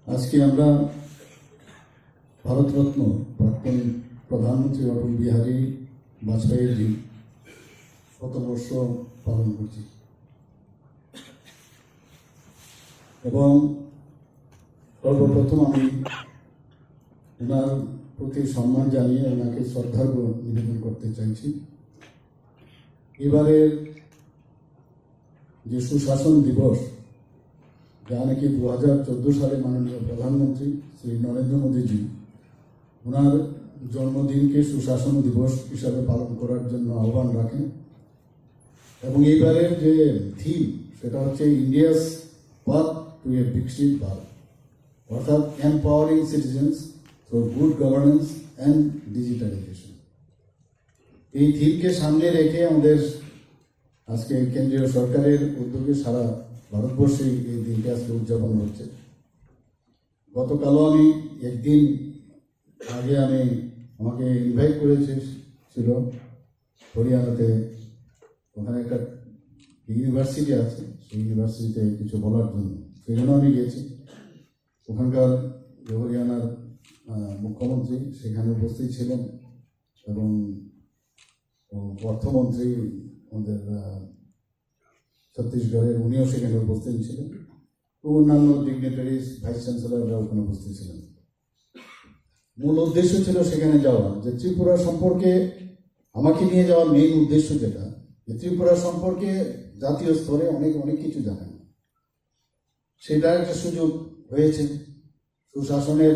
আজকে আমরা ভারতরত্ন প্রাক্তন প্রধানমন্ত্রী অটল বিহারী বাজপেয়ীজি শতবর্ষ পালন করছি এবং সর্বপ্রথম আমি ওনার প্রতি সম্মান জানিয়ে ওনাকে শ্রদ্ধার্ঘ্য নিবেদন করতে চাইছি। এবারের যে সুশাসন দিবস, যা নাকি 2014 সালে মাননীয় প্রধানমন্ত্রী শ্রী নরেন্দ্র মোদীজি ওনার জন্মদিনকে সুশাসন দিবস হিসাবে পালন করার জন্য আহ্বান রাখেন এবং এইবারের যে থিম সেটা হচ্ছে ইন্ডিয়াস পাথ টু এ বিকশিত ভারত, অর্থাৎ empowering citizens through good governance and digitalization. এই থিমকে সামনে রেখে আমাদের আজকে কেন্দ্রীয় সরকারের উদ্যোগে সারা ভারতবর্ষে এই দিনটি আজকে উদযাপন হচ্ছে। গতকালও আমি একদিন আগে আমাকে ইনভাইট করেছিল হরিয়ানাতে, ওখানে একটা ইউনিভার্সিটি আছে, সেই ইউনিভার্সিটিতে কিছু বলার জন্য সেখানেও আমি গেছি। ওখানকার যে হরিয়ানার মুখ্যমন্ত্রী সেখানে উপস্থিত ছিলেন এবং অর্থমন্ত্রী আমাদের ছত্তিশগড়ের উনিও সেখানে উপস্থিত ছিলেন, অন্যান্য ডিগনিটারিজ ভাইস চ্যান্সেলররা ওখানে উপস্থিত ছিলেন। মূল উদ্দেশ্য ছিল সেখানে যাওয়া, যে ত্রিপুরা সম্পর্কে আমাকে নিয়ে যাওয়ার মেইন উদ্দেশ্য যেটা, যে ত্রিপুরা সম্পর্কে জাতীয় স্তরে অনেক কিছু জানেন, সেটা একটা সুযোগ হয়েছে। সুশাসনের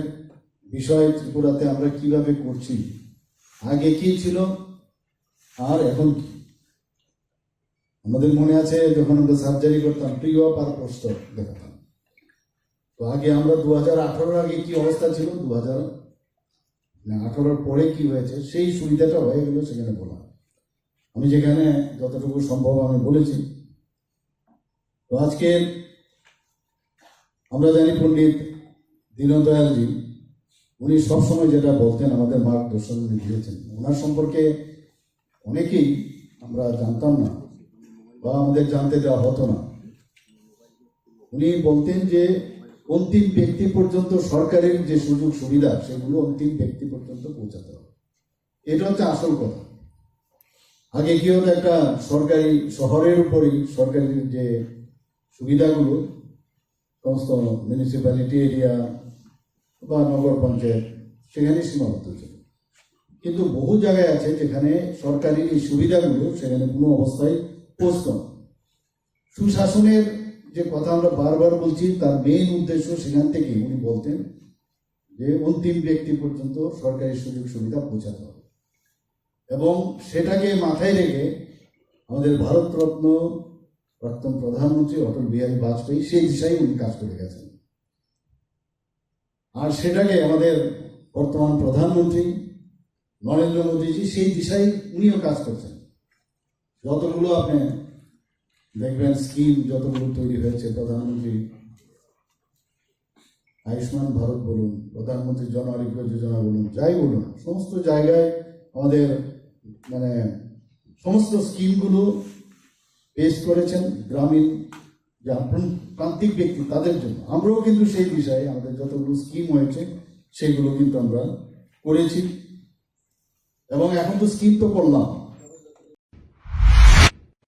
বিষয় ত্রিপুরাতে আমরা কিভাবে করছি, আগে কি ছিল আর এখন কি। আমাদের মনে আছে যখন আমরা সার্জারি করতাম প্রি অপ আর পোস্ট অপ দেখাতাম, তো আগে আমরা 2018 আগে কি অবস্থা ছিল, 2018 পরে কি হয়েছে, সেই সুবিধাটা হয়ে গেল সেখানে বলা। আমি যেখানে যতটুকু সম্ভব আমি বলেছি। তো আজকে আমরা জানি পণ্ডিত দীনদয়ালজি উনি সবসময় যেটা বলতেন, আমাদের মার্গদর্শন উনি দিয়েছেন। ওনার সম্পর্কে অনেকেই আমরা জানতাম না বা আমাদের জানতে দেওয়া হতো না। উনি বলতেন যে অন্তিম ব্যক্তি পর্যন্ত সরকারের যে সুযোগ সুবিধা সেগুলো অন্তিম ব্যক্তি পর্যন্ত পৌঁছাতে হবে। এটা হচ্ছে আসল কথা। আগে কি হতো, একটা সরকারি শহরের উপরেই সরকারি যে সুবিধাগুলো সমস্ত মিউনিসিপ্যালিটি এরিয়া বা নগর পঞ্চায়েত সেখানে সীমাবদ্ধ ছিল, কিন্তু বহু জায়গায় আছে যেখানে সরকারি এই সুবিধাগুলো সেখানে কোনো অবস্থায় পৌঁছত না। সুশাসনের যে কথা আমরা বারবার বলছি, তার মেইন উদ্দেশ্য সেখান থেকে উনি বলতেন যে অন্তিম ব্যক্তি পর্যন্ত সরকারি সুযোগ সুবিধা পৌঁছাতে হবে এবং সেটাকে মাথায় রেখে আমাদের ভারতরত্ন প্রাক্তন প্রধানমন্ত্রী অটল বিহারী বাজপেয়ী সেই দিশায় উনি কাজ করে গেছেন। আর সেটাকে আমাদের বর্তমান প্রধানমন্ত্রী নরেন্দ্র মোদীজি সেই দিশায় উনিও কাজ করছেন। যতগুলো আপনি দেখবেন স্কিম যতগুলো তৈরি হয়েছে, প্রধানমন্ত্রী আয়ুষ্মান ভারত বলুন, প্রধানমন্ত্রী জন আরোগ্য যোজনা বলুন, যাই বলুন, সমস্ত জায়গায় আমাদের সমস্ত স্কিমগুলো পেশ করেছেন গ্রামীণ যে প্রান্তিক ব্যক্তি তাদের জন্য। আমরাও কিন্তু সেই বিষয়ে আমাদের যতগুলো স্কিম হয়েছে সেগুলো কিন্তু আমরা করেছি এবং এখন তো স্কিম তো করলাম,